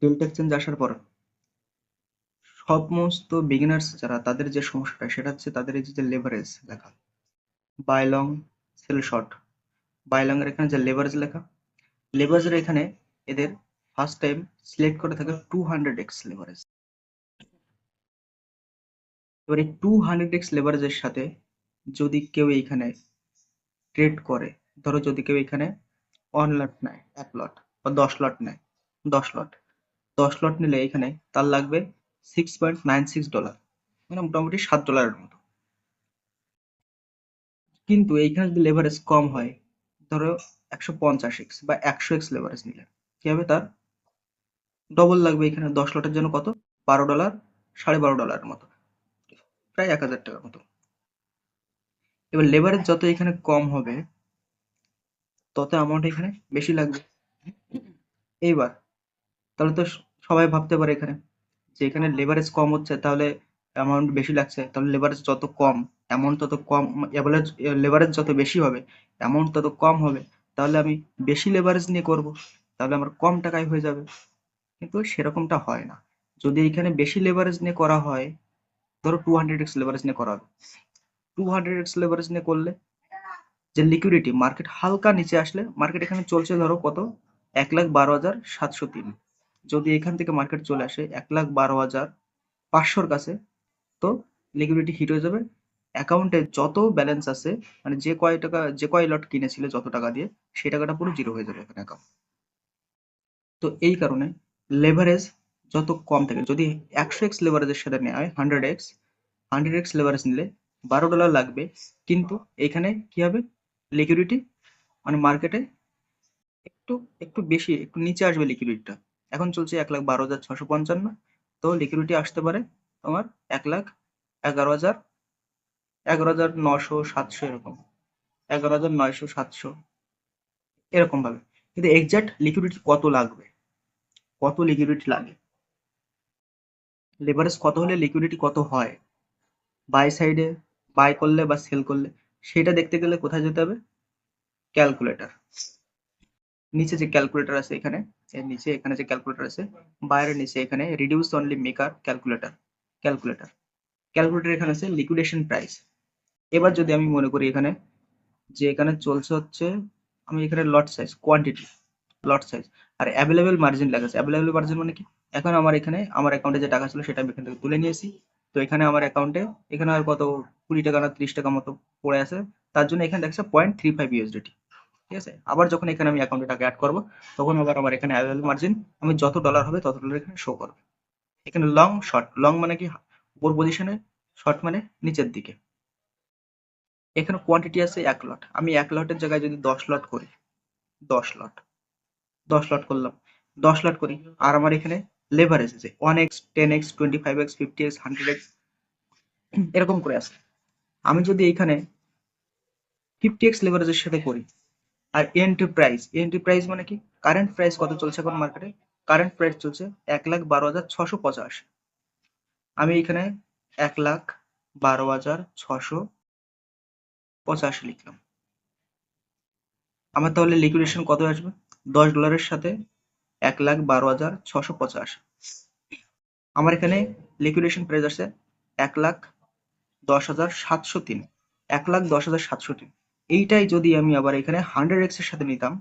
Delta exchange আসার পর সমস্ত বিগিনার্স যারা তাদের যে সমস্যাটা সেটা হচ্ছে তাদের এই যে লেভারেজ লেখা, buy long sell short. Buy long এর এখানে যে লেভারেজ লেখা, লেভারেজের এখানে এদের ফার্স্ট টাইম সিলেক্ট করে থাকে 200x লেভারেজ। এবার এই 200x লেভারেজের সাথে যদি কেউ এইখানে ট্রেড করে, ধরো যদি কেউ এখানে 1 লট নেয়, 1 লট বা 10 লট নেয়, 10 লট 10 লট নিলে এখানে তার লাগবে $6.96, মানে মোটামুটি $7 মতো। কিন্তু এইখানে যদি লেভারেজ কম হয়, ধরো 150x বা 100x লেভারেজ নিলে কি হবে, তার ডবল লাগবে। এখানে 10 লটের জন্য কত, $12, $12.5 মতো, প্রায় $1000 মতো। এবার লেভারেজ যত এখানে কম হবে তত অ্যামাউন্ট এখানে বেশি লাগবে। এইবার তাহলে তো সবাই ভাবতে পারে এখানে যে এখানে লেভারেজ কম হচ্ছে তাহলে অ্যামাউন্ট বেশি লাগছে, তাহলে লেভারেজ যত কম অ্যামাউন্ট তত কম, লেভারেজ যত বেশি হবে অ্যামাউন্ট তত কম হবে, তাহলে আমি বেশি লেভারেজ নিয়ে করব, তাহলে আমার কম টাকায় হয়ে যাবে। কিন্তু সেরকমটা হয় না। যদি এখানে বেশি লেভারেজ নিয়ে করা হয়, ধরো 200x লেভারেজ নিয়ে করা হবে, 200x লেভারেজ নিয়ে করলে যে লিকুইডিটি, মার্কেট হালকা নিচে আসলে, মার্কেট এখানে চলছে ধরো কত, 1,12,703, যদি এখান থেকে মার্কেট চলে আসে 1,12,500 কাছে, তো লিকুইডিটি হিট হয়ে যাবে। অ্যাকাউন্টে যত ব্যালেন্স আছে, মানে যে কয় টাকা, যে কয় লট কিনেছিলে যত টাকা দিয়ে, সেই টাকাটা পুরো জিরো হয়ে যাবে এখানে অ্যাকাউন্ট। তো এই কারণে লেভারেজ যত কম থাকে, যদি 100x লেভারেজের সাথে নেওয়া হয়, 100x লেভারেজ নিলে $12 লাগবে, কিন্তু এখানে কি হবে, লিকুইডিটি মানে মার্কেটে একটু একটু বেশি, একটু নিচে আসবে লিকুইডিটিটা। এখন চলছে 1,12,655, তো লিকুইডিটি আসতে পারে তোমার 1,11,000, 11,900, 700, এরকম 11,900, 700, এরকম ভাবে। কিন্তু এক্সাক্ট লিকুইডিটি কত লাগবে, কত লিকুইডিটি লাগে, লেভারেজ কত হলে লিকুইডিটি কত হয়, বাই সাইডে বাই করলে বা সেল করলে, সেটা দেখতে গেলে কোথায় যেতে হবে, ক্যালকুলেটর। নিচে যে ক্যালকুলেটর আছে এখানে, এর নিচে এখানে যে ক্যালকুলেটর আছে, বাইরের নিচে এখানে reduce only maker calculator, calculator calculator এখানে আছে লিকুইডেশন প্রাইস। এবার যদি আমি মনে করি এখানে যে এখানে চলছে হচ্ছে, আমি এখানে lot size, quantity, lot size আর অ্যাভেলেবেল মার্জিন লেখা আছে। অ্যাভেলেবেল মার্জিন মানে কি, এখন আমার এখানে আমার অ্যাকাউন্টে যে টাকা ছিল সেটা আমি এখান থেকে তুলে নিয়েছি, তো এখানে আমার অ্যাকাউন্টে এখানে আর কত, 20 টাকা না 30 টাকা মতো পড়ে আছে, তার জন্য এখানে দেখছে $0.35। ঠিক আছে, আবার যখন এখানে আমি অ্যাকাউন্টে টাকা অ্যাড করবো, তখন আবার আমার এখানে অ্যাভেলেবল মার্জিন, আমি যত ডলার হবে তত ডলার এখানে শো করবে। এখানে লং শর্ট, লং মানে কি উপর পজিশনে, শর্ট মানে নিচের দিকে। এখানে কোয়ান্টিটি আছে 1 লট, আমি 1 লটের জায়গায় যদি 10 লট করি, 10 লট, 10 লট করলাম, 10 লট করি, আর আমার এখানে লেভারেজ আছে 1x, 10x, 25x, 50x, 100x, এরকম করে আছে। আমি যদি এখানে 50x লেভারেজের সাথে করি, আর এন্ট্রি প্রাইস মানে কি, কারেন্ট প্রাইস কত চলছে এখন মার্কেটে, কারেন্ট প্রাইস চলছে 1,12,685। আমি এখানে 1,12,685 লিখলাম। আমার তাহলে লিকুইডেশন কত আসবে, $10 সাথে 1,12,685। আমার এখানে লিকুইডেশন প্রাইস আসছে 1,10,703, 1,10,703। এইটাই যদি আমি আবার এখানে 100x এর সাথে নিতাম,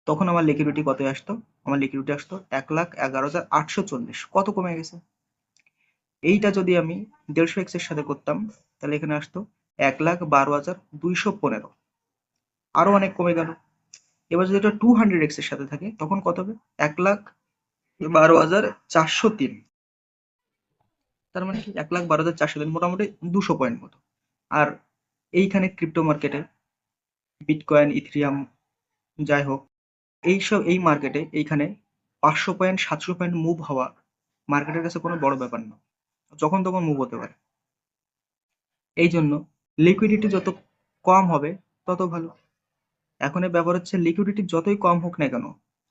তখন আমার লিকুইডিটি কত আসতো, আমার লিকুইডিটি আসতো 1,11,840, কত কমে গেছে। এইটা যদি আমি 150x এর সাথে করতাম, তাহলে এখানে আসতো 1,12,215, আরো অনেক কমে গেল। এবার যদি এটা 200x এর সাথে থাকে তখন কত হবে, 1,12,403, তার মানে কি 1,12,403, মোটামুটি 200 পয়েন্ট মতো। আর এইখানে ক্রিপ্টো মার্কেটে বিটকয়েন, ইথেরিয়াম, যাই হোক, এইসব এই মার্কেটে এইখানে 500 পয়েন্ট, 700 পয়েন্ট মুভ হওয়া মার্কেটের কাছে কোনো বড় ব্যাপার না, যখন তখন মুভ হতে পারে। এই জন্য লিকুইডিটি যত কম হবে তত ভালো। এখন এর ব্যাপার হচ্ছে লিকুইডিটি যতই কম হোক না কেন,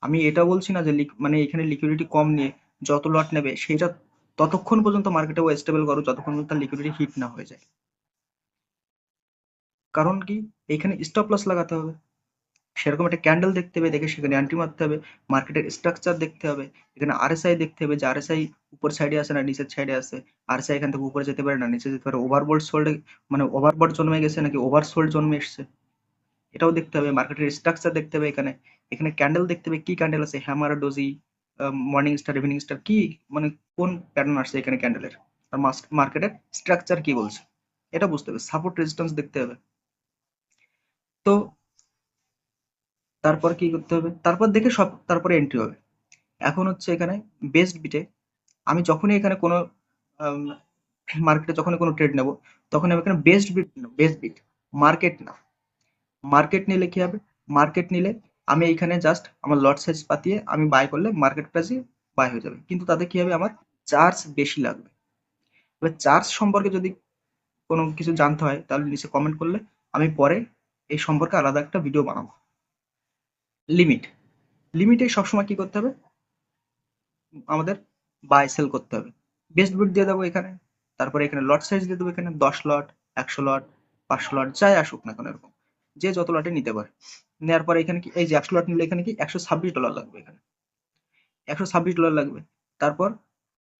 আমি এটা বলছি না যে মানে এখানে লিকুইডিটি কম নিয়ে যত লট নেবে সেটা ততক্ষণ পর্যন্ত মার্কেটে ও স্টেবল করো যতক্ষণ পর্যন্ত তার লিকুইডিটি হিট না হয়ে যায়। কারণ কি, এখানে স্টপ লস লাগাতে হবে। সেরকম একটা ক্যান্ডেল দেখতে হবে, দেখে সেখানে এন্ট্রি মারতে হবে। মার্কেটের স্ট্রাকচার দেখতে হবে, এখানে আরএসআই দেখতে হবে যে আরএসআই উপর সাইডে আছে না নিচের সাইডে আছে। আরএসআই এখান থেকে উপরে যেতে পারে না নিচে যেতে পারে, ওভারবোল্ড সোল্ড মানে ওভারবট জন্মে গেছে নাকি ওভারসোল্ড জন্মে এসছে, এটাও দেখতে হবে। মার্কেটের স্ট্রাকচার দেখতে হবে, এখানে এখানে ক্যান্ডেল দেখতে হবে, কি ক্যান্ডেল আছে, hammer, doji, morning star, evening star, কি মানে কোন প্যাটার্ন আসছে এখানে ক্যান্ডেলের, আর মার্কেটের স্ট্রাকচার কি বলছে এটা বুঝতে হবে। সাপোর্ট রেজিস্ট্যান্স দেখতে হবে। তো তারপর কি করতে হবে, তারপর দেখে সব তারপরে এন্ট্রি হবে। এখন হচ্ছে এখানে বেস্ট বিটে আমি যখনই এখানে কোনো মার্কেটে যখনই কোনো ট্রেড নেব, তখন আমি এখানে best bid, best bid, market না। মার্কেট নিলে কি হবে, মার্কেট নিলে আমি এইখানে জাস্ট আমার লট সাইজ পাতিয়ে আমি বাই করলে মার্কেট প্রাইসে বাই হয়ে যাবে, কিন্তু তাতে কি হবে, আমার চার্জ বেশি লাগবে। এবার চার্জ সম্পর্কে যদি কোনো কিছু জানতে হয় তাহলে নিচে কমেন্ট করলে আমি পরে এই সম্পর্কে আলাদা একটা ভিডিও বানাবো। লিমিট, লিমিটে সবসময় কি করতে হবে, আমাদের বাই সেল করতে হবে। বেস্ট বিট দিয়ে দেবো এখানে, তারপরে এখানে লট সাইজ দিয়ে দেবো, এখানে 10 লট, 100 লট, 500 লট, যাই আসুক না কেন এরকম, যে যত লটে নিতে পারে। নেওয়ার পরে এখানে কি এই যে 100 লট নিলে এখানে কি $126 লাগবে, এখানে $126 লাগবে। তারপর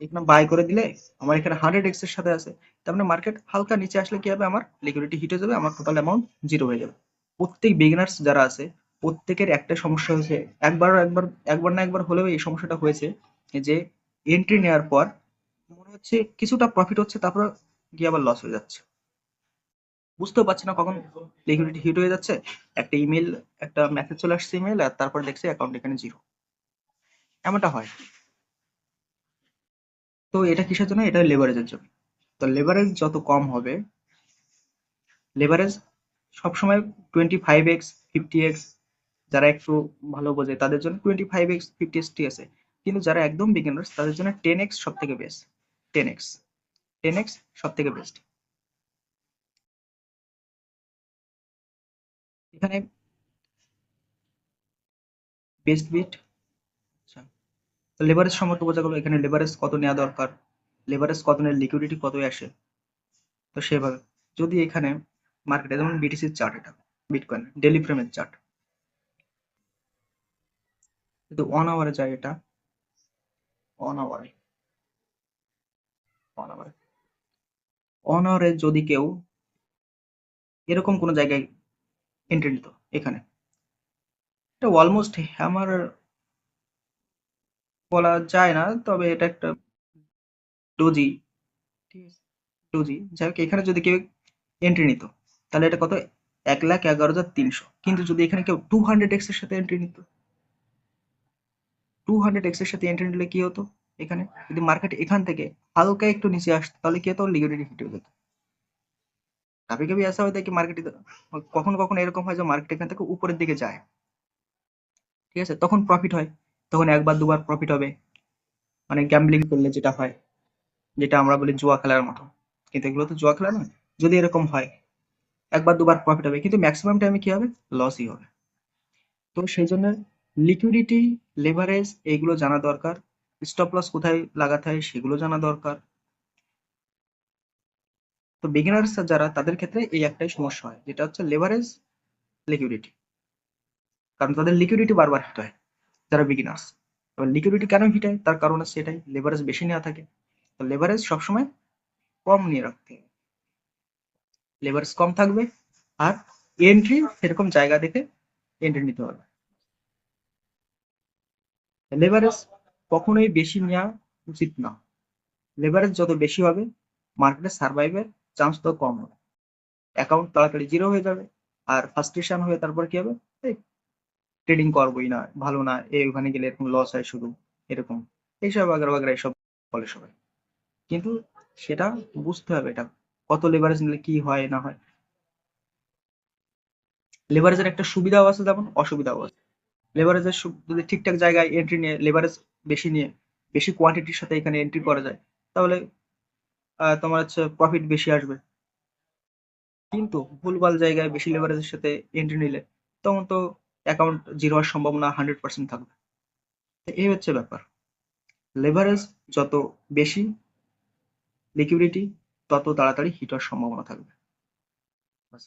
এখানে বাই করে দিলে আমার এখানে 100x এর সাথে আছে, তার মানে মার্কেট হালকা নিচে আসলে কি হবে, আমার লিকুইডিটি হিট হয়ে যাবে, আমার টোটাল অ্যামাউন্ট জিরো হয়ে যাবে। প্রত্যেক বিগিনার্স যারা আছে প্রত্যেকের একটা সমস্যা হয়েছে, একবার না একবার হলেও এই সমস্যাটা হয়েছে, যে এন্ট্রি নেওয়ার পর মনে হচ্ছে কিছুটা প্রফিট হচ্ছে, তারপর গিয়ে আবার লস হয়ে যাচ্ছে, বুঝতেও পারছি না কখন লিকুইডিটি হিট হয়ে যাচ্ছে। একটা ইমেল, একটা মেসেজ চলে আসছে ইমেল, আর তারপর দেখছি অ্যাকাউন্ট এখানে জিরো, এমনটা হয়। তো এটা কিসের জন্য, এটা লেভারেজের জন্য। তো লেভারেজ যত কম হবে, লেভারেজ সবসময় 25x, 50x, যারা একটু ভালো বোঝে তাদের জন্য 25x, 50x ঠিক আছে, কিন্তু যারা একদম বিগিনার্স তাদের জন্য 10x সব থেকে বেস্ট। 10x, 10x সব থেকে বেস্ট। এখানে বেস্ট বিট, আচ্ছা, তো লেভারেজ সম্পর্কে বোঝা গেল, এখানে লেভারেজ কত নেওয়া দরকার, লেভারেজ কত নেয়, লিকুইডিটি কত আসে। তো সেভাবে যদি এখানে মার্কেটে যেমন বিটিসির চার্ট, এটা বিটকয়েন ডেলি ফ্রেমের চার্ট, কিন্তু 1 আওয়ারে যায়, এটা 1 আওয়ারে, 1 আওয়ারে, 1 আওয়ারে যদি কেউ এরকম কোনো জায়গায় এন্ট্রি নিত, এখানে এটা অলমোস্ট হ্যামার বলা যায় না, তবে এটা একটা ডোজি, ঠিক আছে, ডোজি, যাই হোক, এখানে যদি কেউ এন্ট্রি নিত তাহলে এটা কত, 1,11,300। কিন্তু যদি এখানে কেউ 200x এর সাথে এন্ট্রি নিত, 200x এর সাথে এন্ট্রি নিলে কি হতো, এখানে যদি মার্কেট এখান থেকে হালকা একটু নিচে আসতো তাহলে কি হতো, লিকুইডিটি হিট হয়ে যেত। কभी कभी ऐसा होता है कि মার্কেট কখনো কখনো এরকম হয় যে মার্কেট এখান থেকে উপরের দিকে যায়, ঠিক আছে, তখন প্রফিট হয়, তখন একবার দুবার প্রফিট হবে, মানে গ্যাম্বলিং করলে যেটা হয়, যেটা আমরা বলি জুয়া খেলার মতো, কিন্তু এগুলো তো জুয়া খেলা নয়। যদি এরকম হয় একবার দুবার প্রফিট হবে, কিন্তু ম্যাক্সিমাম টাইমে কি হবে, লসই হবে। তো সেই জন্য লিকুইডিটি, লেভারেজ এইগুলো জানা দরকার, স্টপ লস কোথায় লাগাতে হয় সেগুলো জানা দরকার। তো বিগিনার্স যারা তাদের ক্ষেত্রে এই একটাই সমস্যা হয়, যেটা হচ্ছে লেভারেজ, লিকুইডিটি, কারণ তাদের লিকুইডিটি বারবার হিট হয় যারা বিগিনার্স। এবার লিকুইডিটি কেন হিট হয়, তার কারণ হচ্ছে এটাই, লেভারেজ বেশি নেওয়া থাকে। তো লেভারেজ সবসময় কম নিয়ে রাখতে হবে, লেভারেজ কম থাকবে, আর এন্ট্রি সেরকম জায়গা দেখে এন্ট্রি নিতে হবে। লেভারেজ কখনোই বেশি নেওয়া উচিত না, লেভারেজ যত বেশি হবে মার্কেটে সার্ভাইভের চান্স তত কম হবে, অ্যাকাউন্ট তাড়াতাড়ি জিরো হয়ে যাবে, আর ফার্স্ট্রেশন হয়ে তারপর কি হবে, এই ট্রেডিং করবোই না, ভালো না, ওখানে গেলে এরকম লস হয় শুধু, এরকম এইসব আগার বাগার এইসব বলে সবাই। কিন্তু সেটা বুঝতে হবে, এটা কত লেভারেজ নিলে কি হয় না হয়। লেভারেজের একটা সুবিধাও আছে যেমন অসুবিধাও আছে। লেভারেজের যদি ঠিকঠাক জায়গায় এন্ট্রি নিয়ে লেভারেজ বেশি নিয়ে বেশি কোয়ান্টিটির সাথে এখানে এন্ট্রি করা যায়, তাহলে তোমার হচ্ছে প্রফিট বেশি আসবে। কিন্তু ভুলভাল জায়গায় বেশি লেভারেজের সাথে এন্ট্রি নিলে তখন তো অ্যাকাউন্ট জিরো হওয়ার সম্ভাবনা 100% থাকবে। তো এই হচ্ছে ব্যাপার, লেভারেজ যত বেশি, লিকুইডিটি তত তাড়াতাড়ি হিট হওয়ার সম্ভাবনা থাকবে। বাস।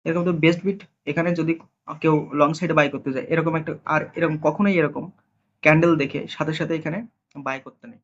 এরকম তো বেস্ট বিট, এখানে যদি কেউ লং সাইডে বাই করতে যায়, এরকম একটা, আর এরকম কখনোই এরকম ক্যান্ডেল দেখে সাথে সাথে এখানে বাই করতে নেই।